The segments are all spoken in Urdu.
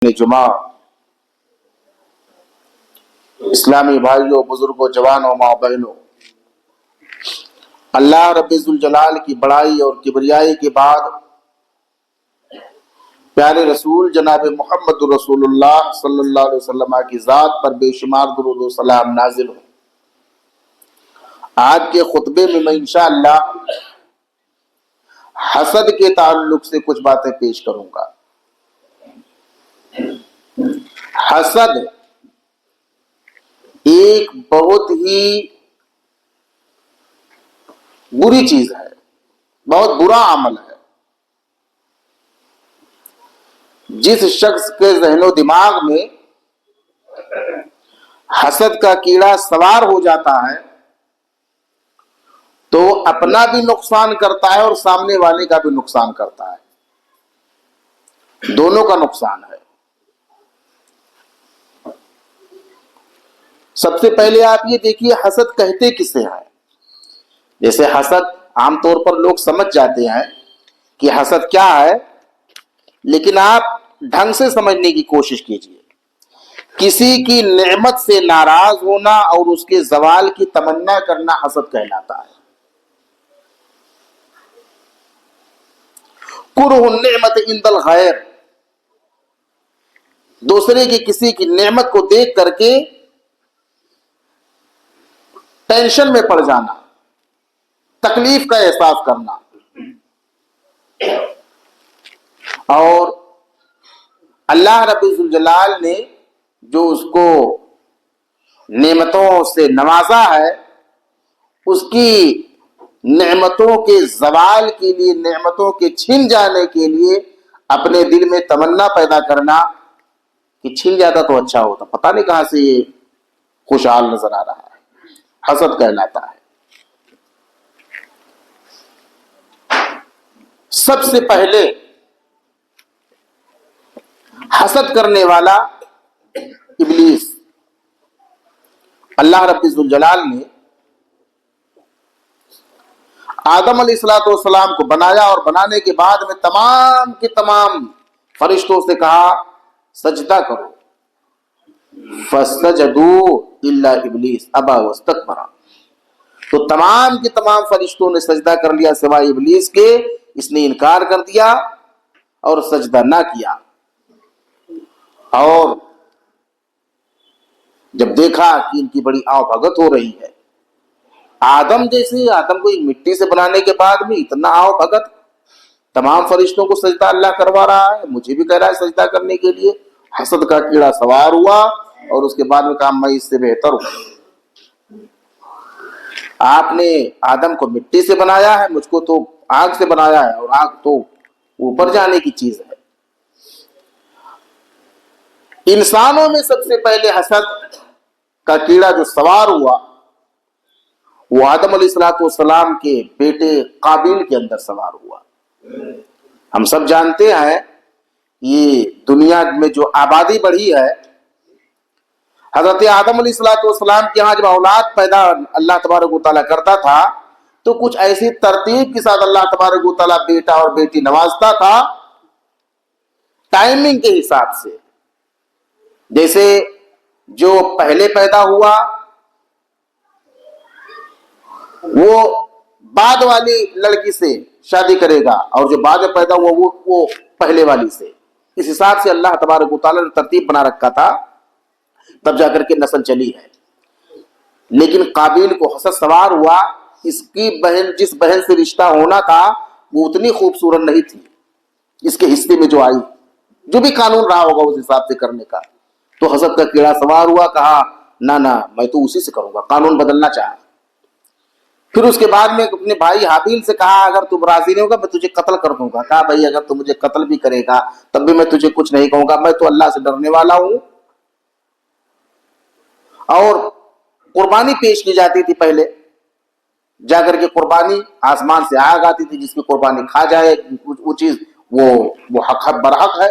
جمعہ اسلامی بھائیوں، بزرگوں، جوانوں، ماں بہنوں، اللہ رب ذوالجلال کی بڑائی اور کبریائی کے بعد پیارے رسول جناب محمد رسول اللہ صلی اللہ علیہ وسلم کی ذات پر بے شمار درود و سلام نازل ہو۔ آج کے خطبے میں میں انشاءاللہ حسد کے تعلق سے کچھ باتیں پیش کروں گا۔ حسد ایک بہت ہی بری چیز ہے، بہت برا عمل ہے۔ جس شخص کے ذہن و دماغ میں حسد کا کیڑا سوار ہو جاتا ہے تو اپنا بھی نقصان کرتا ہے اور سامنے والے کا بھی نقصان کرتا ہے، دونوں کا نقصان ہے۔ سب سے پہلے آپ یہ دیکھیے حسد کہتے کسے ہیں۔ جیسے حسد عام طور پر لوگ سمجھ جاتے ہیں کہ حسد کیا ہے، لیکن آپ ڈھنگ سے سمجھنے کی کوشش کیجیے۔ کسی کی نعمت سے ناراض ہونا اور اس کے زوال کی تمنا کرنا حسد کہلاتا ہے۔ کرہ النعمت عند الغیر، دوسرے کی کسی کی نعمت کو دیکھ کر کے ٹینشن میں پڑ جانا، تکلیف کا احساس کرنا، اور اللہ رب ذوالجلال نے جو اس کو نعمتوں سے نوازا ہے، اس کی نعمتوں کے زوال کے لیے، نعمتوں کے چھن جانے کے لیے اپنے دل میں تمنا پیدا کرنا کہ چھن جاتا تو اچھا ہوتا، پتہ نہیں کہاں سے یہ خوشحال نظر آ رہا ہے، حسد کہلاتا ہے۔ سب سے پہلے حسد کرنے والا ابلیس۔ اللہ رب ذوالجلال نے آدم علیہ السلام کو بنایا اور بنانے کے بعد میں تمام کے تمام فرشتوں سے کہا سجدہ کرو، فسجدوا الا ابلیس ابا واستکبر، تو تمام کے تمام فرشتوں نے سجدہ کر لیا سوائے ابلیس کے، اس نے انکار کر دیا اور سجدہ نہ کیا۔ اور جب دیکھا کہ ان کی بڑی آؤ بھگت ہو رہی ہے، آدم کو مٹی سے بنانے کے بعد میں اتنا آؤ بھگت، تمام فرشتوں کو سجدہ اللہ کروا رہا ہے، مجھے بھی کہہ رہا ہے سجدہ کرنے کے لیے، حسد کا کیڑا سوار ہوا اور اس کے بعد میں کہا میں اس سے بہتر ہوں۔ آپ نے آدم کو مٹی سے بنایا ہے، مجھ کو تو آگ سے بنایا ہے، اور آگ تو اوپر جانے کی چیز ہے۔ انسانوں میں سب سے پہلے حسد کا کیڑا جو سوار ہوا وہ آدم علیہ السلام کے بیٹے قابیل کے اندر سوار ہوا۔ ہم سب جانتے ہیں یہ دنیا میں جو آبادی بڑھی ہے، حضرت آدم علیہ السلام کے ہاں جب اولاد پیدا اللہ تبارک و تعالیٰ کرتا تھا تو کچھ ایسی ترتیب کے ساتھ اللہ تبارک و تعالیٰ بیٹا اور بیٹی نوازتا تھا، ٹائمنگ کے حساب سے۔ جیسے جو پہلے پیدا ہوا وہ بعد والی لڑکی سے شادی کرے گا، اور جو بعد میں پیدا ہوا وہ پہلے والی سے۔ اس حساب سے اللہ تبارک و تعالیٰ نے ترتیب بنا رکھا تھا، تب جا کر کے نسل چلی ہے۔ لیکن قابیل کو حسد سوار ہوا، اس کی بہن جس بہن سے رشتہ ہونا تھا وہ اتنی خوبصورت نہیں تھی، اس کے حصے میں جو آئی، جو بھی قانون رہا ہوگا اس حساب سے کرنے کا، تو حسد کا کیڑا سوار ہوا، کہا نہ میں تو اسی سے کروں گا، قانون بدلنا چاہا۔ پھر اس کے بعد میں اپنے بھائی حابیل سے کہا اگر تم راضی نہیں ہوگا میں تجھے قتل کر دوں گا۔ کہا بھائی اگر تم مجھے قتل بھی کرے گا تب بھی میں تجھے کچھ نہیں کہوں گا، میں تو اللہ سے ڈرنے والا ہوں۔ اور قربانی پیش کی جاتی تھی، پہلے جا کر کے قربانی آسمان سے آگ آتی تھی، جس کی قربانی کھا جائے وہ چیز وہ حق برحق ہے،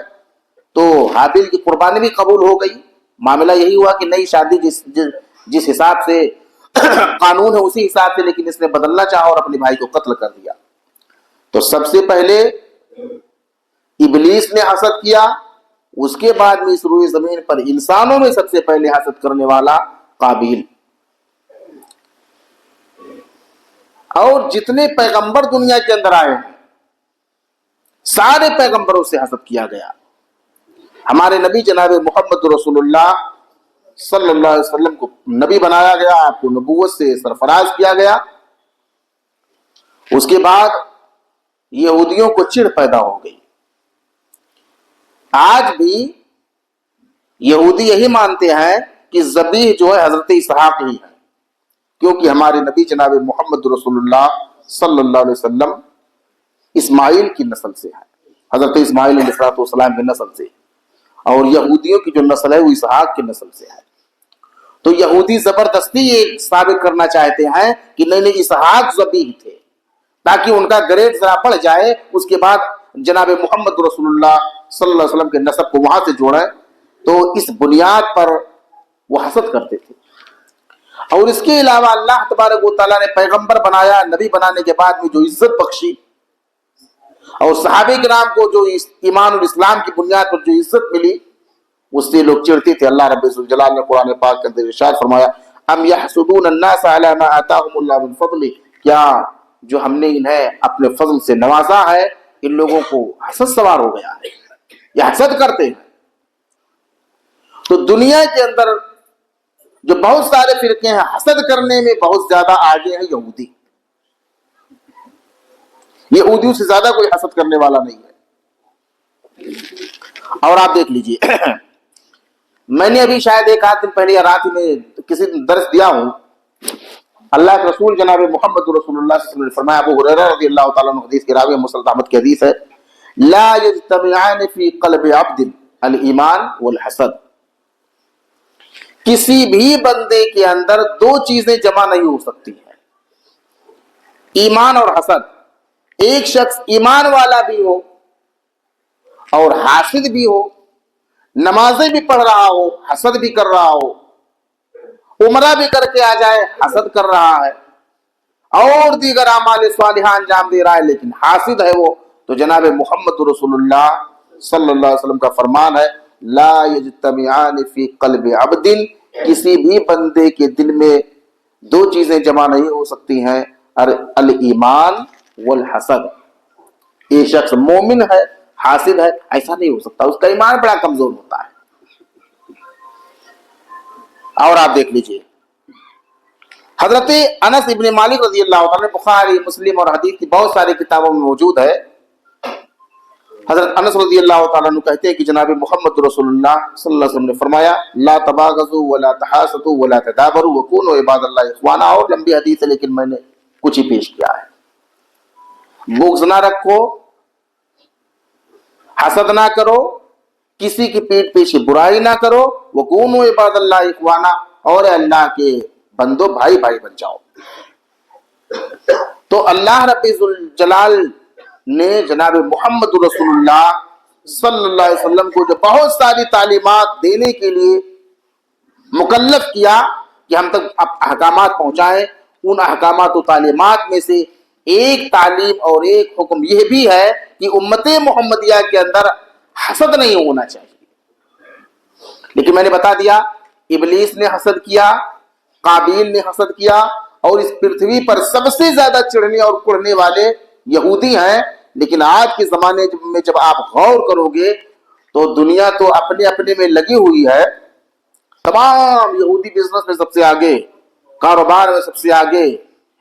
تو حابیل کی قربانی بھی قبول ہو گئی۔ معاملہ یہی ہوا کہ نئی شادی جس حساب سے قانون ہے اسی حساب سے، لیکن اس نے بدلنا چاہا اور اپنے بھائی کو قتل کر دیا۔ تو سب سے پہلے ابلیس نے حسد کیا، اس کے بعد میں اس روئے زمین پر انسانوں میں سب سے پہلے حسد کرنے والا قابیل. اور جتنے پیغمبر دنیا کے اندر آئے ہیں سارے پیغمبروں سے حسد کیا گیا. ہمارے نبی جناب محمد رسول اللہ صلی اللہ علیہ وسلم کو نبی بنایا گیا, آپ کو نبوت سے سرفراز کیا گیا. اس کے بعد یہودیوں کو چڑ پیدا ہو گئی. آج بھی یہودی یہی مانتے ہیں کہ ذبیح جو ہے حضرت اسحاق ہی ہے, کیونکہ ہمارے نبی جناب محمد رسول اللہ صلی اللہ علیہ وسلم اسماعیل کی نسل سے ہے, حضرت اسماعیل علیہ السلام کی نسل سے, اور یہودیوں کی جو نسل ہے وہ اسحاق کی نسل سے ہے. تو یہودی زبردستی یہ ثابت کرنا چاہتے ہیں کہ نہیں اسحاق ذبیح تھے, تاکہ ان کا گریڈ ذرا بڑھ جائے, اس کے بعد جناب محمد رسول اللہ صلی اللہ علیہ وسلم کے نسب کو وہاں سے جوڑیں. تو اس بنیاد پر وہ حسد کرتے تھے. اور اس کے علاوہ اللہ تبارک و تعالیٰ نے پیغمبر بنایا, نبی بنانے کے بعد میں جو عزت بخشی, اور صحابہ کرام کو جو ایمان اور اسلام کی بنیاد پر جو عزت ملی, اس سے لوگ چڑھتے تھے. اللہ رب الجلال نے قرآن پاک کے اندر ارشاد فرمایا, ام یحسدون الناس علی ما آتاہم اللہ من فضل, کیا جو ہم نے انہیں اپنے فضل سے نوازا ہے ان لوگوں کو حسد سوار ہو گیا ہے, یہ حسد کرتے ہیں. تو دنیا کے اندر جو بہت سارے فرقے ہیں حسد کرنے میں بہت زیادہ آگے ہیں یہودی. یہودیوں سے زیادہ کوئی حسد کرنے والا نہیں ہے. اور آپ دیکھ لیجئے, میں نے ابھی شاید ایک آدھ دن پہلے یا رات میں کسی دن درس دیا ہوں, اللہ کے رسول جناب محمد رسول اللہ صلی اللہ علیہ وسلم نے فرمایا, ابو ہریرہ رضی اللہ تعالیٰ عنہ حدیث کے راوی مسند احمد کی حدیث ہے, لا یجتمعان فی قلب عبد الایمان والحسد, کسی بھی بندے کے اندر دو چیزیں جمع نہیں ہو سکتی ہیں, ایمان اور حسد. ایک شخص ایمان والا بھی ہو اور حاسد بھی ہو, نمازیں بھی پڑھ رہا ہو حسد بھی کر رہا ہو, عمرہ بھی کر کے آ جائے حسد کر رہا ہے, اور دیگر اعمال صالحہ انجام دے رہا ہے لیکن حاسد ہے وہ, تو جناب محمد رسول اللہ صلی اللہ علیہ وسلم کا فرمان ہے, لا یجتمعان فی قلب عبد, کسی بھی بندے کے دل میں دو چیزیں جمع نہیں ہو سکتی ہیں, الایمان والحسد. ایک شخص مومن ہے حاسد ہے, ایسا نہیں ہو سکتا, اس کا ایمان بڑا کمزور ہوتا ہے. اور آپ دیکھ لیجئے حضرت انس ابن مالک رضی اللہ عنہ, بخاری مسلم اور حدیث کی بہت ساری کتابوں میں موجود ہے. حضرت انس رضی اللہ تعالیٰ عنہ کہتے ہیں کہ جناب محمد رسول اللہ صلی اللہ علیہ وسلم نے فرمایا, لا تباغضوا ولا تحاسدوا ولا تدابروا وكونوا عباد اللہ اخوانا. اور لمبی حدیث ہے لیکن میں نے کچھ ہی پیش کیا ہے. بغض نہ رکھو, حسد نہ کرو, کسی کی پیٹ پیچھے برائی نہ کرو, وکونوا عباد اللہ اخوانا, اور اللہ کے بندو بھائی بھائی بن جاؤ. تو اللہ رب الجلال نے جناب محمد رسول اللہ صلی اللہ علیہ وسلم کو جو بہت ساری تعلیمات دینے کے لیے مکلف کیا کہ ہم تک احکامات پہنچائیں, ان احکامات و تعلیمات میں سے ایک تعلیم اور ایک حکم یہ بھی ہے کہ امت محمدیہ کے اندر حسد نہیں ہونا چاہیے. لیکن میں نے بتا دیا, ابلیس نے حسد کیا, قابیل نے حسد کیا, اور اس پرتھوی پر سب سے زیادہ چڑھنے اور کڑنے والے یہودی ہیں. لیکن آج کے زمانے میں جب آپ غور کرو گے تو دنیا تو اپنے اپنے میں لگی ہوئی ہے. تمام یہودی بزنس میں سب سے آگے, کاروبار میں سب سے آگے,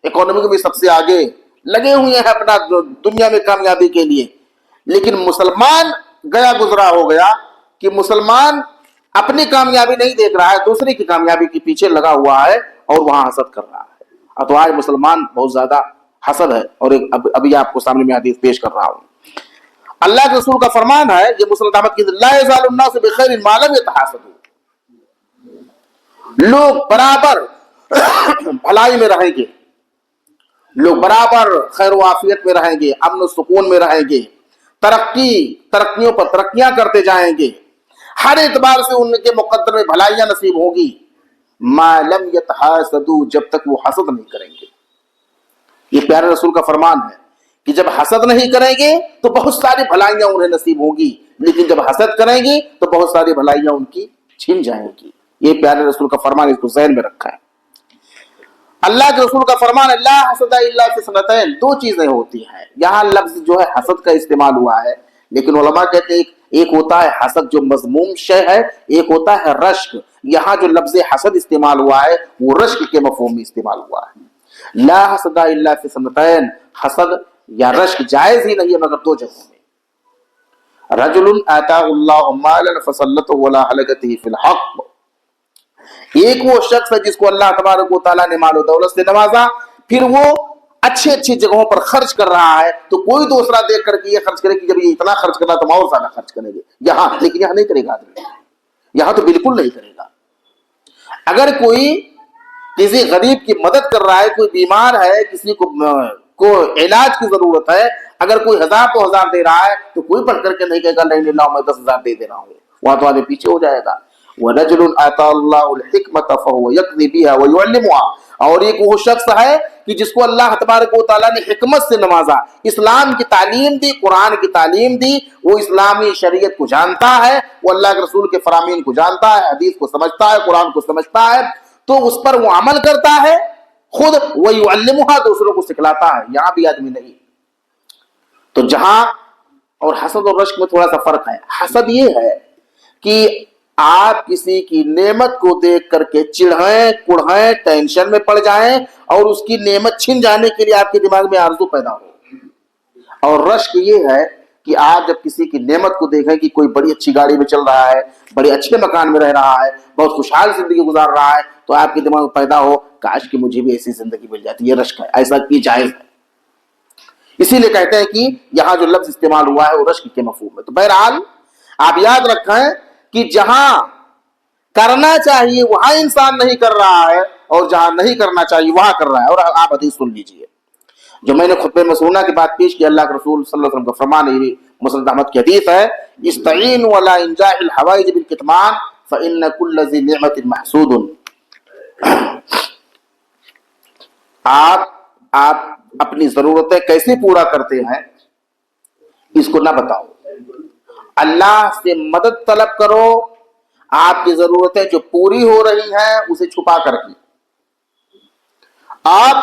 اکانومی میں سب سے آگے لگے ہوئے ہیں اپنا دنیا میں کامیابی کے لیے. لیکن مسلمان گیا گزرا ہو گیا کہ مسلمان اپنی کامیابی نہیں دیکھ رہا ہے, دوسرے کی کامیابی کے پیچھے لگا ہوا ہے اور وہاں حسد کر رہا ہے. تو آج مسلمان بہت زیادہ حسد ہے. اور ابھی آپ کو سامنے میں حدیث پیش کر رہا ہوں. اللہ کے رسول کا فرمان ہے, یہ مسلم احمد کی, لا یزال الناس بخیر ما لم یتحاسدوا, لوگ برابر بھلائی میں رہیں گے, لوگ برابر خیر و عافیت میں رہیں گے, امن و سکون میں رہیں گے, ترقیوں پر ترقیاں کرتے جائیں گے, ہر اعتبار سے ان کے مقدر میں بھلائیاں نصیب ہوں گی, ما لم یتحاسدوا, جب تک وہ حسد نہیں کریں گے. یہ پیارے رسول کا فرمان ہے کہ جب حسد نہیں کریں گے تو بہت ساری بھلائیاں انہیں نصیب ہوں گی, لیکن جب حسد کریں گی تو بہت ساری بھلائیاں ان کی چھن جائیں گی. یہ پیارے رسول کا فرمان، اس کو ذہن میں رکھا ہے. اللہ کے رسول کا فرمان ہے لا حسد الا فی اثنتین، دو چیزیں ہوتی ہیں. یہاں لفظ جو ہے حسد کا استعمال ہوا ہے، لیکن علماء کہتے ہیں ایک ہوتا ہے حسد جو مذموم شے ہے، ایک ہوتا ہے رشک. یہاں جو لفظ حسد استعمال ہوا ہے وہ رشک کے مفہوم میں استعمال ہوا ہے. لا حسد الا فی اثنتین، حسد یا رشک جائز ہی نہیں ہے مگر دو جگہوں میں. رجل آتاہ اللہ مالا فسلطہ علی حلقتہ فی الحق، ایک وہ شخص ہے جس کو اللہ تبارک و تعالیٰ نے مال و دولت سے نوازا، پھر وہ اچھی اچھی جگہوں پر خرچ کر رہا ہے، تو کوئی دوسرا دیکھ کر کے یہ خرچ کرے کہ جب یہ اتنا خرچ کر رہا تو ہم اور زیادہ خرچ کریں گے یہاں، لیکن یہاں نہیں کرے گا آدمی، یہاں تو بالکل نہیں کرے گا. اگر کوئی کسی غریب کی مدد کر رہا ہے، کوئی بیمار ہے، کسی کو علاج کی ضرورت ہے، اگر کوئی 1000 تو 1000 دے رہا ہے تو کوئی پڑھ کر کے نہیں کہے گا نہیں لاؤ میں 10,000 دے رہا ہوں، وہاں تو آدمی پیچھے ہو جائے گا. وَرَجُلٌ آتَاهُ اللَّهُ الْحِكْمَةَ فَهُوَ يَقْضِي بِهَا وَيُعَلِّمُهَا، اور ایک وہ شخص ہے کہ جس کو اللہ تبارک و تعالیٰ نے حکمت سے نوازا، اسلام کی تعلیم دی، قرآن کی تعلیم دی، وہ اسلامی شریعت کو جانتا ہے، وہ اللہ کے رسول کے فرامین کو جانتا ہے، حدیث کو سمجھتا ہے، قرآن کو سمجھتا ہے، تو اس پر وہ عمل کرتا ہے خود، وَيُعَلِّمُهَا دوسروں کو سکھلاتا ہے. یہاں بھی آدمی نہیں. تو جہاں اور حسد اور رشک میں تھوڑا سا فرق ہے. حسد یہ ہے کہ آپ کسی کی نعمت کو دیکھ کر کے چڑھیں، کڑھیں، ٹینشن میں پڑ جائیں اور اس کی نعمت چھن جانے کے لیے آپ کے دماغ میں آرزو پیدا ہو. اور رشک یہ ہے کہ آپ جب کسی کی نعمت کو دیکھیں کہ کوئی بڑی اچھی گاڑی میں چل رہا ہے، بڑے اچھے مکان میں رہ رہا ہے، بہت خوشحال زندگی گزار رہا ہے، تو آپ کے دماغ میں پیدا ہو کاش کہ مجھے بھی ایسی زندگی مل جاتی. یہ رشک ہے، ایسا کی جائز ہے. اسی لیے کہتے ہیں کہ یہاں جو لفظ استعمال ہوا ہے وہ رشک کے مفہوم ہے. تو بہرحال آپ یاد رکھیں کہ جہاں کرنا چاہیے وہاں انسان نہیں کر رہا ہے، اور جہاں نہیں کرنا چاہیے وہاں کر رہا ہے. اور آپ حدیث سن لیجئے جو میں نے خطبہ مسنونہ کی بات پیش کی. اللہ کے رسول صلی اللہ علیہ وسلم کا فرمان ہے، مسند احمد کی حدیث ہے، استعینوا علی انجاء الحوائج بالکتمان فإن كل ذی نعمت محسود. آپ اپنی ضرورتیں کیسے پورا کرتے ہیں اس کو نہ بتاؤ، اللہ سے مدد طلب کرو. آپ کی ضرورتیں جو پوری ہو رہی ہیں اسے چھپا کر کے. آپ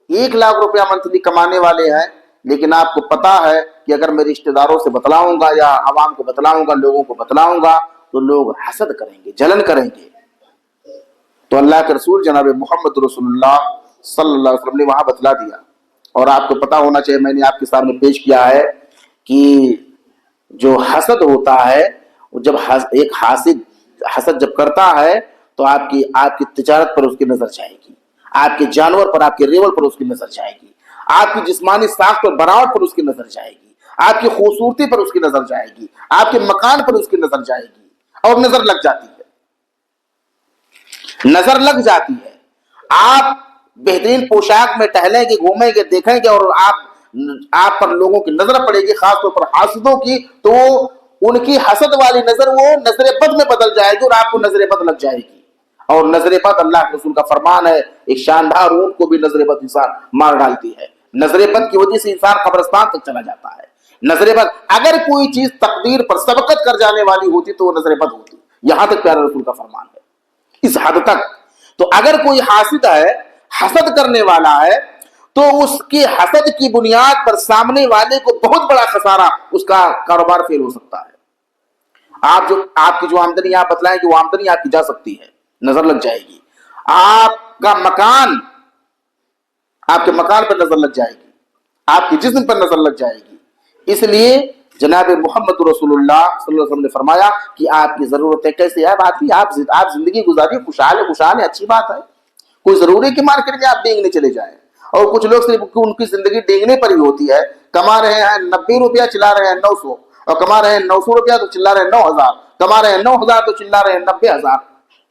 1,00,000 روپیہ منتھلی کمانے والے ہیں، لیکن آپ کو پتا ہے کہ اگر میں رشتہ داروں سے بتلاؤں گا یا عوام کو بتلاؤں گا، لوگوں کو بتلاؤں گا تو لوگ حسد کریں گے، جلن کریں گے. تو اللہ کے رسول جناب محمد رسول اللہ صلی اللہ علیہ وسلم نے وہاں بتلا دیا. اور آپ کو پتا ہونا چاہیے، میں نے آپ کے سامنے پیش کیا ہے کہ جو حسد ہوتا ہے، جب ایک حسد جب کرتا ہے تو آپ کی تجارت پر اس کی نظر جائے گی، آپ کے جانور پر، آپ کے ریول پر اس کی نظر جائے گی، آپ کی جسمانی ساخت اور بناوٹ پر اس کی نظر جائے گی، آپ کی خوبصورتی پر اس کی نظر جائے گی، آپ کے مکان پر اس کی نظر جائے گی. اور نظر لگ جاتی ہے، نظر لگ جاتی ہے. آپ بہترین پوشاک میں ٹہلیں گے، گھومیں گے، دیکھیں گے اور آپ پر لوگوں کی نظر پڑے گی، خاص طور پر حاسدوں کی، تو ان کی حسد والی نظر وہ نظر بد میں بدل جائے گی اور آپ کو نظر بد لگ جائے گی. اور نظر بد اللہ کے رسول کا فرمان ہے ایک شاندار اونٹ کو بھی نظر بد انسان مار ڈالتی ہے. نظر بد کی وجہ سے انسان قبرستان تک چلا جاتا ہے. نظر بد اگر کوئی چیز تقدیر پر سبقت کر جانے والی ہوتی تو وہ نظر بد ہوتی، یہاں تک پیارے رسول کا فرمان ہے، اس حد تک. تو اگر کوئی حاسد ہے، حسد کرنے والا ہے، تو اس کی حسد کی بنیاد پر سامنے والے کو بہت بڑا خسارہ، اس کا کاروبار فیل ہو سکتا ہے. آپ کی جو آمدنی آپ بتلائیں کہ وہ آمدنی آپ کی جا سکتی ہے، نظر لگ جائے گی. آپ کا مکان، آپ کے مکان پر نظر لگ جائے گی، آپ کے جسم پر نظر لگ جائے گی. اس لیے جناب محمد رسول اللہ صلی اللہ علیہ وسلم نے فرمایا کہ آپ کی ضرورتیں کیسے ہیں. آپ زندگی گزاریے، خوشحال ہے، اچھی بات ہے. کوئی ضروری کہ مارکیٹ میں آپ ڈینگنے چلے جائیں. اور کچھ لوگ صرف ان کی زندگی ڈینگنے پر ہی ہوتی ہے، کما رہے ہیں 90 روپیہ، چلا رہے ہیں 900، اور کما رہے ہیں 900 روپیہ تو چلا رہے ہیں 9,000، کما رہے ہیں 9,000 تو چلا رہے ہیں 90,000.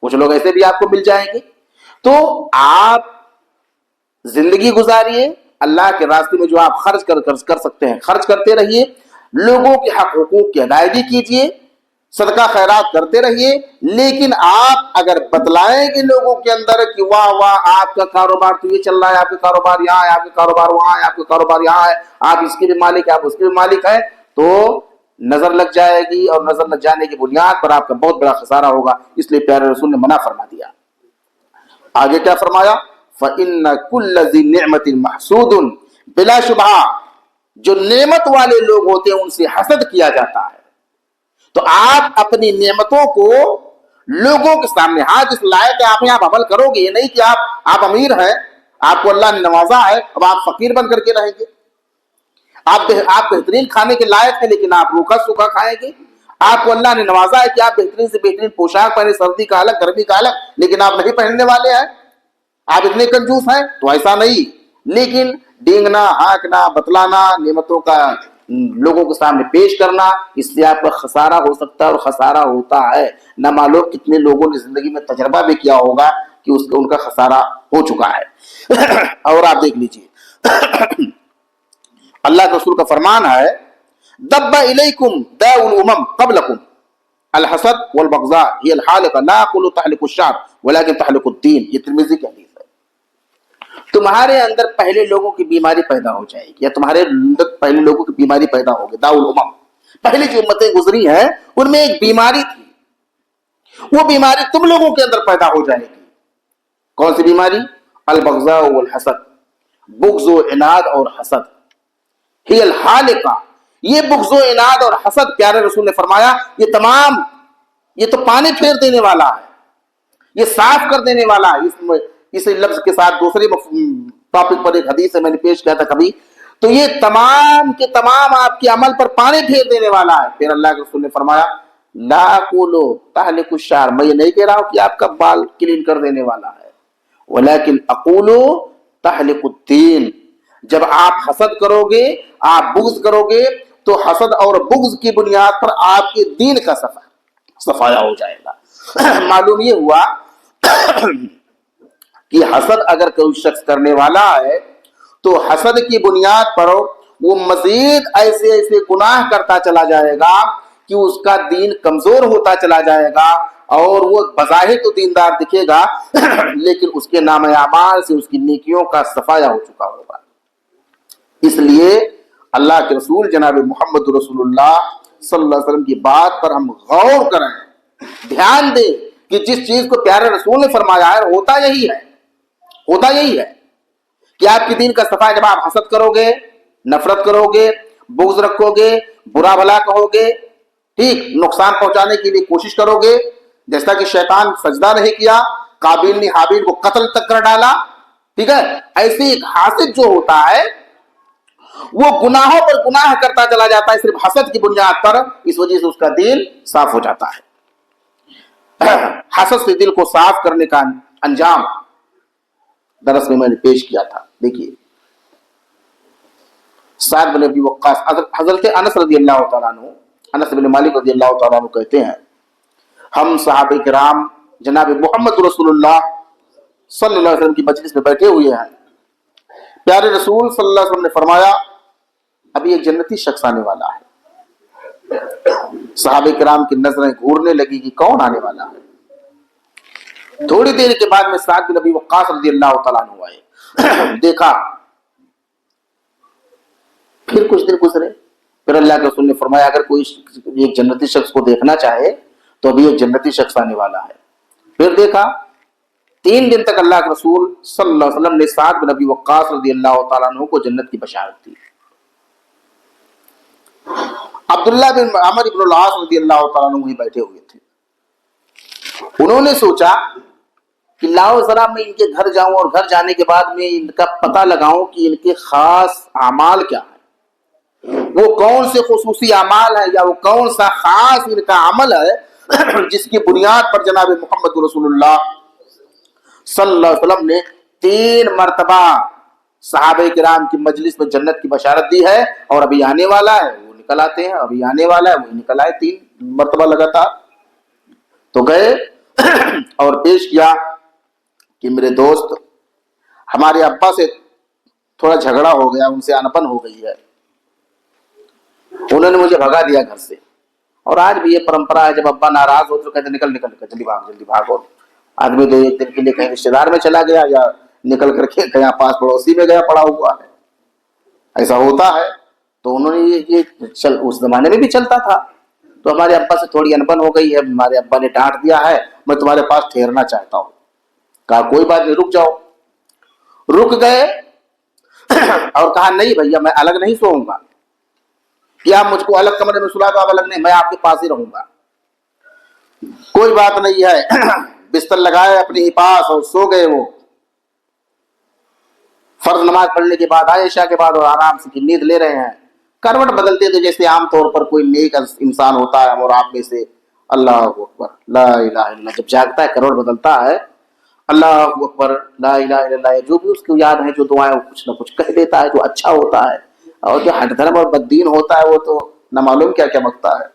کچھ لوگ ایسے بھی آپ کو مل جائیں گے. تو آپ زندگی گزاریے، اللہ کے راستے میں جو آپ خرچ کر سکتے ہیں خرچ کرتے رہیے، لوگوں کے حق حقوق کی ادائیگی کیجیے، صدقہ خیرات کرتے رہیے. لیکن آپ اگر بتلائیں گے لوگوں کے اندر کہ واہ واہ آپ کا کاروبار تو یہ چل رہا ہے، آپ کا کاروبار یہاں ہے، آپ کا کاروبار وہاں ہے، آپ کا کاروبار یہاں ہے، آپ اس کے بھی مالک ہیں، آپ اس کے بھی مالک ہیں، تو نظر لگ جائے گی اور نظر لگ جانے کی بنیاد پر آپ کا بہت بڑا خسارہ ہوگا، اس لیے پیارے رسول نے منع فرما دیا۔ آگے کیا فرمایا؟ فَإِنَّ كُلَّ ذِي نِعْمَةٍ مَحْسُودٌ، بلا شبہ جو نعمت والے لوگ ہوتے ہیں ان سے حسد کیا جاتا ہے۔ تو آپ اپنی نعمتوں کو لوگوں کے سامنے، ہاں جس لائق آپ ہیں آپ عمل کرو گے، یہ نہیں کہ آپ امیر ہیں، آپ کو اللہ نے نوازا ہے، اب آپ فقیر بن کر کے رہیں گے۔ آپ بہترین کھانے کے لائق ہیں لیکن آپ روکھا سوکھا کھائیں گے۔ آپ کو اللہ نے نوازا ہے کہ آپ بہترین سے بہترین پوشاک پہنے، سردی کا الگ گرمی کا الگ، لیکن آپ نہیں پہننے والے ہیں، آپ اتنے کنجوس ہیں۔ تو ایسا نہیں، لیکن ڈینگنا، ہانکنا، بتلانا، نعمتوں کا لوگوں کے سامنے پیش کرنا، اس سے آپ کا خسارہ ہو سکتا ہے، اور خسارہ ہوتا ہے۔ نہ معلوم کتنے لوگوں نے زندگی میں تجربہ بھی کیا ہوگا کہ ان کا خسارہ ہو چکا ہے۔ اور آپ دیکھ لیجیے اللہ کے رسول کا فرمان ہے، دب الیکم داء الامم قبلکم الحسد والبغضاء هي الحالقه لا اقول تحلق الشعر ولكن تحلق الدين، یہ ترمذی کی حدیث ہے۔ تمہارے اندر پہلے لوگوں کی بیماری پیدا ہو جائے گی، یا تمہارے اندر پہلے لوگوں کی بیماری پیدا ہوگی، داء الامم، پہلی جو امتیں گزری ہیں ان میں ایک بیماری تھی، وہ بیماری تم لوگوں کے اندر پیدا ہو جائے گی۔ کون سی بیماری؟ البغضاء والحسد، بغض و عناد اور حسد، ہی الحالقہ، یہ بغض و عناد اور حسد پیارے رسول نے فرمایا یہ تو پانی پھیر دینے والا ہے، یہ صاف کر دینے والا ہے۔ اس لفظ کے ساتھ دوسرے ٹاپک پر ایک حدیث ہے میں نے پیش کیا تھا کبھی، تو یہ تمام کے تمام آپ کے عمل پر پانی پھیر دینے والا ہے۔ پھر اللہ کے رسول نے فرمایا لا قولو تحلق الشعر، میں یہ نہیں کہہ رہا ہوں کہ آپ کا بال کلین کر دینے والا ہے، ولیکن اقولو تحلق الدین، جب آپ حسد کرو گے، آپ بغض کرو گے، تو حسد اور بغض کی بنیاد پر آپ کے دین کا صفایا ہو جائے گا۔ معلوم یہ ہوا کہ حسد اگر کوئی شخص کرنے والا ہے تو حسد کی بنیاد پر وہ مزید ایسے ایسے گناہ کرتا چلا جائے گا کہ اس کا دین کمزور ہوتا چلا جائے گا، اور وہ بظاہر تو دیندار دکھے گا لیکن اس کے نام اعمال سے اس کی نیکیوں کا صفایا ہو چکا ہوگا۔ اس لیے اللہ کے رسول جناب محمد رسول اللہ صلی اللہ علیہ وسلم کی بات پر ہم غور کریں، دھیان دیں کہ جس چیز کو پیارے رسول نے فرمایا ہے ہوتا یہی ہے کہ آپ کی دین کا صفایا جب آپ حسد کرو گے، نفرت کرو گے، بغض رکھو گے، برا بھلا کہو گے، ٹھیک، نقصان پہنچانے کے لیے کوشش کرو گے، جیسا کہ شیطان سجدہ نہیں کیا، قابیل نے حابیل کو قتل تک کر ڈالا، ٹھیک ہے، ایسے ایک حاسد جو ہوتا ہے وہ گناہوں پر گناہ کرتا چلا جاتا ہے صرف حسد کی بنیاد پر، اس وجہ سے اس کا دل صاف ہو جاتا ہے۔ حسد سے دل کو صاف کرنے کا انجام درس میں نے پیش کیا تھا۔ دیکھیے سعد بن ابی وقاص، حضرت انس رضی اللہ تعالیٰ عنہ، انس بن مالک رضی اللہ تعالیٰ عنہ کہتے ہیں ہم صحابہ کرام جناب محمد رسول اللہ صلی اللہ علیہ وسلم کی مجلس میں بیٹھے ہوئے ہیں، پیارے رسول صلی اللہ علیہ وسلم نے فرمایا ابھی ایک جنتی شخص آنے والا ہے۔ صحابہ کرام کی نظریں گھورنے لگی کہ کون آنے والا ہے۔ تھوڑی دیر کے بعد میں سعد بن ابی وقاص رضی اللہ تعالیٰ عنہ آئے، دیکھا، پھر کچھ دن گزرے، پھر اللہ کے رسول نے فرمایا اگر کوئی ایک جنتی شخص کو دیکھنا چاہے تو ابھی ایک جنتی شخص آنے والا ہے۔ پھر دیکھا، 3 دن تک اللہ کے رسول صلی اللہ علیہ وسلم نے سعد بن ابی وقاص رضی اللہ تعالیٰ عنہ کو جنت کی بشارت دی۔ عبداللہ بن عمر بن العاص رضی اللہ تعالیٰ عنہ وہیں بیٹھے ہوئے تھے، انہوں نے سوچا کہ لاؤ ذرا میں ان کے گھر جاؤں اور گھر جانے کے بعد میں ان کا پتہ لگاؤں کہ ان کے خاص اعمال کیا ہیں، وہ کون سے خصوصی اعمال ہیں یا وہ کون سا خاص ان کا عمل ہے جس کی بنیاد پر جناب محمد رسول اللہ صلی اللہ علیہ وسلم نے 3 مرتبہ صحابہ کرام کی مجلس میں جنت کی بشارت دی ہے، اور ابھی آنے والا ہے وہ نکل آتے ہیں، ابھی آنے والا ہے وہ نکل آئے، 3 مرتبہ لگاتار۔ تو گئے اور پیش کیا کہ میرے دوست ہمارے ابا سے تھوڑا جھگڑا ہو گیا، ان سے انبن ہو گئی ہے، انہوں نے مجھے بھگا دیا گھر سے، اور آج بھی یہ پرمپرا ہے جب ابا ناراض ہو تو کہتے نکل جلدی بھاگ، اور آدمی 2-1 دن کے لیے کہیں رشتے دار میں چلا گیا یا نکل کر کے کہیں پاس پڑوسی میں گیا پڑا ہوا ہے، ایسا ہوتا ہے۔ تو انہوں نے یہ اس زمانے میں بھی چلتا تھا. تو ہمارے ابا سے تھوڑی انبن ہو گئی ہے, ہمارے ابا نے ڈانٹ دیا ہے, میں تمہارے پاس ٹھہرنا چاہتا ہوں. کہا کوئی بات نہیں, رک جاؤ. رک گئے اور کہا نہیں بھیا میں الگ نہیں سوؤں گا, کیا مجھ کو الگ کمرے میں سلا دو, آپ الگ نہیں, میں آپ کے پاس ہی رہوں گا. کوئی بات نہیں ہے. بستر لگائے اپنے ہی پاس اور سو گئے. وہ فرض نماز پڑھنے کے بعد آئے, عشاء کے بعد, اور آرام سے نیند لے رہے ہیں. کروٹ بدلتے تھے جیسے عام طور پر کوئی نیک انسان ہوتا ہے اور آپ میں سے. اللہ اکبر لا الہ الا اللہ, جب جاگتا ہے کروٹ بدلتا ہے, اللہ اکبر لا الہ الا اللہ, جو بھی اس کو یاد ہے جو دعائیں وہ کچھ نہ کچھ کہہ دیتا ہے جو اچھا ہوتا ہے. اور جو ہٹ دھرم اور بددین ہوتا ہے وہ تو نہ معلوم کیا کیا بکتا ہے.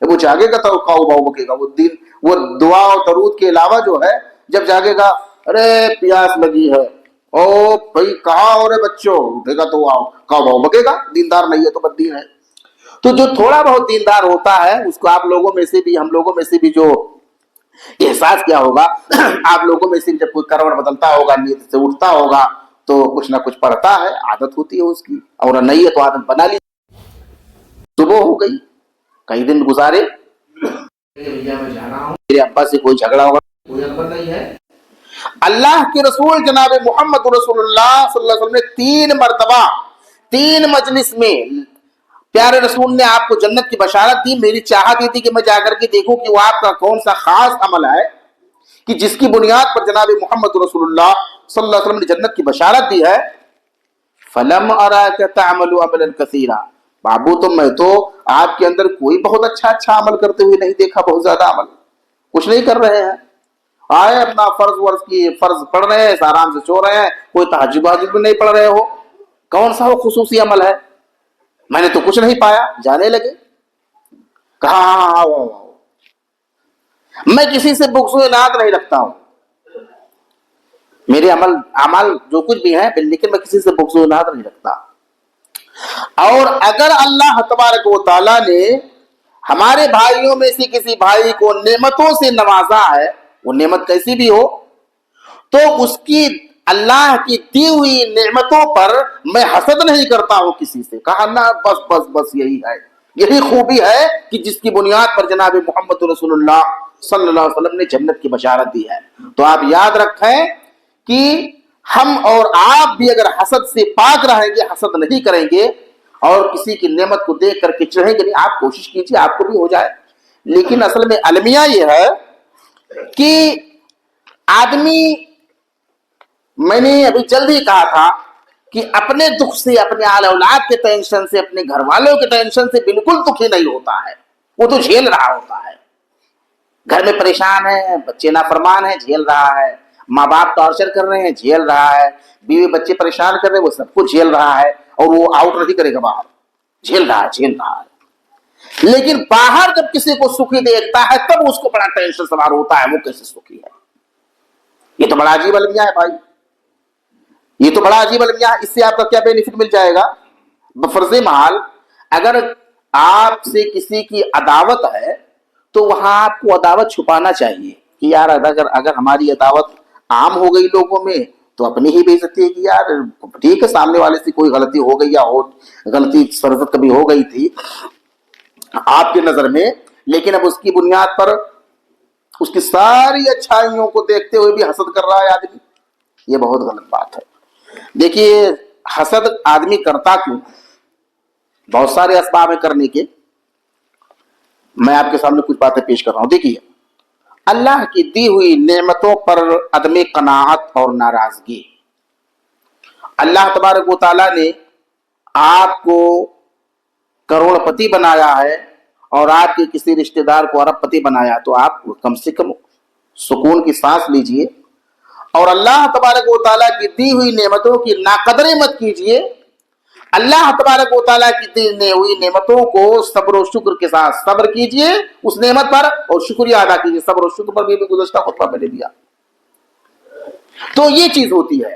وہ جاگے گا تو کاؤ باؤ بکے گا. وہ دین وہ دعا اور درود کے علاوہ جو ہے جب جاگے گا, ارے پیاس لگی ہے, او بھائی کہاں ہو رہے بچوں, اٹھے گا تو کاؤ باؤ بکے گا. دیندار نہیں ہے تو بددین ہے. تو جو تھوڑا بہت دیندار ہوتا ہے اس کو آپ لوگوں میں سے بھی, ہم لوگوں میں سے بھی جو احساس کیا ہوگا, آپ لوگوں میں سے جب کوئی کروٹ بدلتا ہوگا, نیند سے اٹھتا ہوگا تو کچھ نہ کچھ پڑھتا ہے, عادت ہوتی ہے اس کی, اور نہیں ہے تو عادت بنا لی. صبح ہو گئی, کئی دن گزارے, میرے ابا سے کوئی جھگڑا ہوگا, کوئی خبر نہیں ہے. اللہ کے رسول جناب محمد رسول اللہ صلی اللہ علیہ وسلم نے 3 مرتبہ 3 مجلس میں پیارے رسول نے آپ کو جنت کی بشارت دی. میری چاہت یہ تھی کہ میں جا کر کے دیکھوں کہ وہ آپ کا کون سا خاص عمل ہے کہ جس کی بنیاد پر جناب محمد رسول اللہ صلی اللہ علیہ وسلم نے جنت کی بشارت دی ہے. فلم اراک تعمل عملا کثیرا, بابو تو میں تو آپ کے اندر کوئی بہت اچھا عمل کرتے ہوئے نہیں دیکھا. بہت زیادہ عمل کچھ نہیں کر رہے ہیں, آئے اپنا فرض پڑھ رہے ہیں, آرام سے سو رہے ہیں, کوئی تہجد بھی نہیں پڑھ رہے ہو. کون سا وہ خصوصی عمل ہے؟ میں نے تو کچھ نہیں پایا. جانے لگے. کہا ہاں میں کسی سے بغض و عناد نہیں رکھتا ہوں, میرے عمل جو کچھ بھی ہیں لیکن میں کسی سے بغض و عناد نہیں رکھتا. اور اگر اللہ تبارک و تعالیٰ نے ہمارے بھائیوں میں سے کسی بھائی کو نعمتوں سے نوازا ہے, وہ نعمت کیسی بھی ہو, تو اس کی اللہ کی دی ہوئی نعمتوں پر میں حسد نہیں کرتا ہوں کسی سے. کہا نا بس یہی ہے, یہی خوبی ہے کہ جس کی بنیاد پر جناب محمد رسول اللہ صلی اللہ علیہ وسلم نے جنت کی بشارت دی ہے. تو آپ یاد رکھیں کہ ہم اور آپ بھی اگر حسد سے پاک رہیں گے, حسد نہیں کریں گے, اور کسی کی نعمت کو دیکھ کر کے چڑھیں گے نہیں. آپ کوشش کیجیے آپ کو بھی ہو جائے. لیکن اصل میں المیہ یہ ہے کہ آدمی, میں نے ابھی جلد ہی کہا تھا کہ اپنے دکھ سے, اپنے آل اولاد کے ٹینشن سے, اپنے گھر والوں کے ٹینشن سے بالکل دکھی نہیں ہوتا ہے. وہ تو جھیل رہا ہوتا ہے. گھر میں پریشان ہے, بچے نافرمان ہیں, جھیل رہا ہے. ماں باپ ٹارچر کر رہے ہیں, جھیل رہا ہے. بیوی بچے پریشان کر رہے ہیں, وہ سب کچھ جھیل رہا ہے. اور وہ آؤٹ نہیں کرے گا باہر, جھیل رہا ہے. لیکن باہر جب کسی کو سکھی دیکھتا ہے تب اس کو بڑا ٹینشن سوار ہوتا ہے, وہ کیسے سکھی ہے. یہ تو بڑا عجیب المیہ ہے بھائی, یہ تو بڑا عجیب المیہ ہے. اس سے آپ کا کیا بینیفٹ مل جائے گا؟ بفرض محال اگر آپ سے کسی کی عداوت ہے تو وہاں آپ کو عداوت چھپانا چاہیے کہ یار اگر ہماری عداوت عام ہو گئی لوگوں میں تو اپنی ہی بے عزتی ہے کہ یار ٹھیک ہے سامنے والے سے کوئی غلطی ہو گئی, یا غلطی سرزد کبھی ہو گئی تھی آپ کی نظر میں, لیکن اب اس کی بنیاد پر اس کی ساری اچھائیوں کو دیکھتے ہوئے بھی حسد کر رہا ہے آدمی. یہ بہت غلط بات ہے. دیکھیے حسد آدمی کرتا کیوں؟ بہت سارے اسباب ہیں کرنے کے. میں آپ کے سامنے کچھ باتیں پیش کر رہا ہوں. دیکھیے, اللہ کی دی ہوئی نعمتوں پر عدم قناعت اور ناراضگی. اللہ تبارک و تعالیٰ نے آپ کو کروڑ پتی بنایا ہے اور آپ کے کسی رشتہ دار کو ارب پتی بنایا, تو آپ کم سے کم سکون کی سانس لیجئے اور اللہ تبارک و تعالیٰ کی دی ہوئی نعمتوں کی ناقدری مت کیجئے. اللہ تبارک و تعالیٰ کی دی ہوئی نعمتوں کو صبر و شکر کے ساتھ صبر کیجئے اس نعمت پر, اور شکریہ ادا کیجئے. صبر و شکر پر بھی گزشتہ خطبہ میں نے دیا. تو یہ چیز ہوتی ہے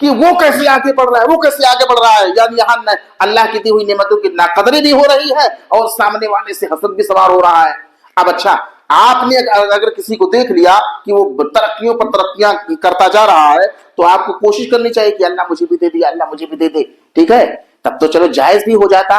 کہ وہ کیسے آگے بڑھ رہا ہے, وہ کیسے آگے بڑھ رہا ہے, یعنی یہاں اللہ کی دی ہوئی نعمتوں کی ناقدری بھی ہو رہی ہے اور سامنے والے سے حسد بھی سوار ہو رہا ہے. اب اچھا, آپ نے اگر کسی کو دیکھ لیا کہ وہ ترقیوں پر ترقیاں کرتا جا رہا ہے تو آپ کو کوشش کرنی چاہیے کہ اللہ مجھے بھی دے دیا, اللہ مجھے بھی دے دے. ٹھیک ہے, تب تو چلو جائز بھی ہو جاتا.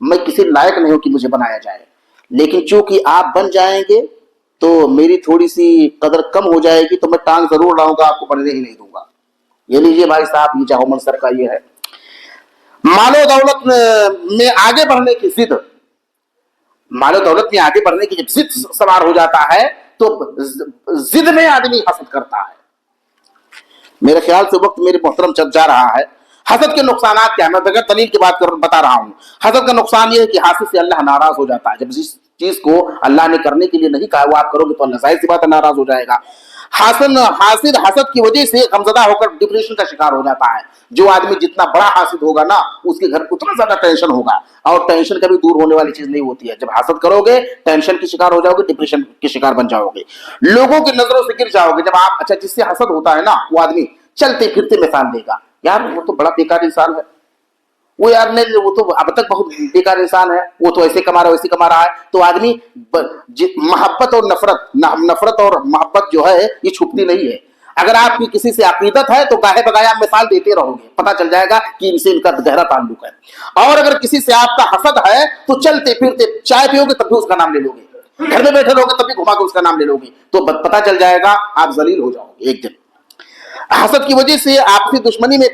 میں کسی لائق نہیں ہوں کہ مجھے بنایا جائے، لیکن چونکہ آپ بن جائیں گے تو میری تھوڑی سی قدر کم ہو جائے گی، تو میں ٹانگ ضرور لاؤں گا، آپ کو بننے ہی نہیں دوں گا۔ یہ لیجیے بھائی صاحب، یہ جاؤ منصر کا یہ ہے۔ مال و دولت میں آگے بڑھنے کی ضد، مال و دولت میں آگے بڑھنے کی جب ضد سوار ہو جاتا ہے تو ضد میں آدمی حسد کرتا ہے۔ میرے خیال سے وقت میرے محترم چل جا رہا ہے۔ حسد کے نقصانات کیا ہے؟ میں بغیر دلیل کی بات بتا رہا ہوں۔ حسد کا نقصان یہ ہے کہ حاسد سے اللہ ناراض ہو جاتا ہے۔ جب جس چیز کو اللہ نے کرنے کے لیے نہیں کہا وہ آپ کرو گے تو اللہ ظاہر سی بات ہے ناراض ہو جائے گا۔ حاسد حسد کی وجہ سے غمزدہ ہو کر ڈپریشن کا شکار ہو جاتا ہے۔ جو آدمی جتنا بڑا حاسد ہوگا نا، اس کے گھر اتنا زیادہ ٹینشن ہوگا، اور ٹینشن کبھی دور ہونے والی چیز نہیں ہوتی ہے۔ جب حسد کرو گے ٹینشن کی شکار ہو جاؤ گے، ڈپریشن کے شکار بن جاؤ گے، لوگوں کی نظروں سے گر جاؤ گے۔ جب آپ اچھا جس سے حسد ہوتا ہے نا، وہ آدمی چلتے پھرتے مثال دے گا، یار وہ تو بڑا بیکار انسان ہے، وہ یار نہیں، وہ تو اب تک بہت بیکار انسان ہے، وہ تو ایسے کما رہا ہے ویسے کما رہا ہے۔ تو آدمی محبت اور نفرت اور محبت جو ہے یہ چھپتی نہیں ہے۔ اگر آپ کی کسی سے عقیدت ہے تو گاہے بگاہے آپ مثال دیتے رہو گے، پتہ چل جائے گا کہ ان سے ان کا گہرا تعلق ہے۔ اور اگر کسی سے آپ کا حسد ہے تو چلتے پھرتے چائے پیو گے تب بھی اس کا نام لے لو گے، گھر میں بیٹھے رہو گے تب بھی گھما کے اس کا نام لے لو گے، تو پتہ چل جائے گا آپ ذلیل ہو جاؤ گے ایک دن۔ حسد کی وجہ سے آپسی دشمنی میں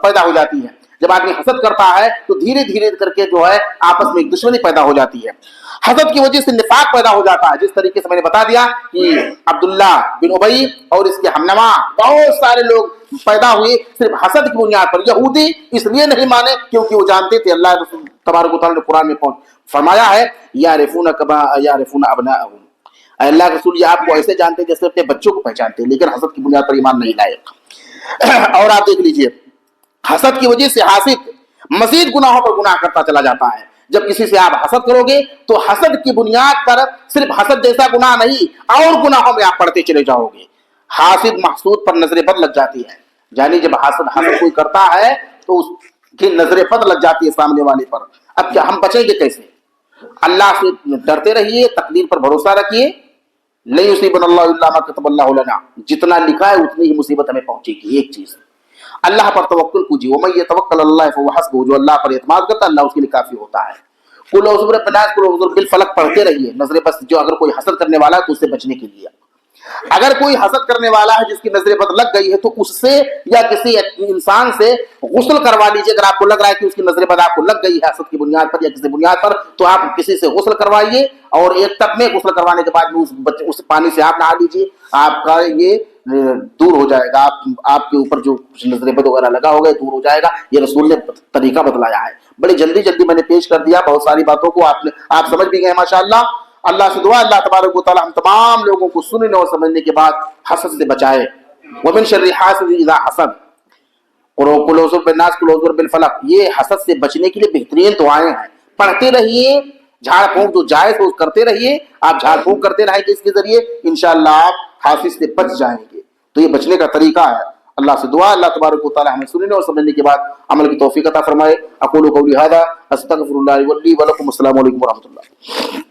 پیدا ہو جاتی ہے۔ جب آدمی حسد کرتا ہے تو دھیرے دھیرے کر کے جو ہے آپس میں ایک دشمنی پیدا ہو جاتی ہے۔ حسد کی وجہ سے نفاق پیدا ہو جاتا ہے، جس طریقے سے میں نے بتا دیا کہ عبداللہ بن ابی اور اس کے ہمنما بہت سارے لوگ پیدا ہوئے صرف حسد کی بنیاد پر۔ یہودی اس لیے نہیں مانے کیونکہ وہ جانتے تھے، اللہ رسول تبارک و تعالیٰ نے قرآن میں فرمایا ہے یعرفون کما یعرفون ابناءہم، اے اللہ کے رسول یہ آپ کو ایسے جانتے جیسے اپنے بچوں کو پہچانتے ہیں، لیکن حسد کی بنیاد پر ایمان نہیں لائے۔ اور آپ دیکھ لیجئے حسد کی وجہ سے حاسد مزید گناہوں پر گناہ کرتا چلا جاتا ہے۔ جب کسی سے آپ حسد کرو گے تو حسد کی بنیاد پر صرف حسد جیسا گناہ نہیں اور گناہوں میں آپ پڑتے چلے جاؤ گے۔ حاسد محسود پر نظر بد لگ جاتی ہے، یعنی جب حسد کوئی کرتا ہے تو اس کی نظر بد لگ جاتی ہے سامنے والے پر۔ اب کیا ہم بچیں گے کیسے؟ اللہ سے ڈرتے رہیے، تقدیر پر بھروسہ رکھیے، نہیں یصیبنا اللہ الا ما كتب اللہ لنا، جتنا لکھا ہے اتنی ہی مصیبت ہمیں پہنچے گی۔ ایک چیز اللہ پر توکل کیجیے، ومن یتوکل علی اللہ فهو حسبہ، جو اللہ پر اعتماد کرتا ہے اللہ اس کے لیے کافی ہوتا ہے۔ قل اعوذ برب الناس، قل اعوذ بالفلق پڑھتے رہیے، نظر بس جو اگر کوئی حسد کرنے والا ہے تو اس سے بچنے کے لیے۔ اگر کوئی حسد کرنے والا ہے جس کی نظر بد لگ گئی ہے تو اس سے یا کسی انسان سے غسل کروا لیجیے۔ اگر آپ کو لگ رہا ہے کہ اس کی نظر بد آپ کو لگ گئی ہے حسد کی بنیاد پر یا کسی بنیاد پر، تو آپ کسی سے غسل کروائیے، اور ایک ٹب میں غسل کروانے کے بعد اس پانی سے آپ نہا لیجیے، آپ کا یہ دور ہو جائے گا، آپ کے اوپر جو نظر بد وغیرہ لگا ہوگا دور ہو جائے گا۔ یہ رسول نے طریقہ بتلایا ہے، بڑی جلدی میں نے پیش کر دیا بہت ساری باتوں کو، آپ سمجھ بھی گئے ماشاءاللہ۔ اللہ سے دعا اللہ تبارک و تعالی ہم تمام لوگوں کو سننے اور سمجھنے کے بعد حسد سے بچائے۔ ومن شر حاسد اذا حسد، قل اعوذ بالناس، قل اعوذ بالفلق، یہ حسد سے بچنے کے لیے بہترین دعائیں ہیں، پڑھتے رہیے۔ جھاڑ پھونک جو جائز ہو کرتے رہیے، آپ جھاڑ پھونک کرتے رہیں گے اس کے ذریعے انشاءاللہ آپ حاسد سے بچ جائیں گے۔ تو یہ بچنے کا طریقہ ہے۔ اللہ سے دعا اللہ تبارک و تعالی ہمیں سننے اور سمجھنے کے بعد عمل کی توفیق عطا فرمائے۔ اقول قولی ھذا استغفر اللہ لی ولکم، السلام علیکم ورحمۃ اللہ۔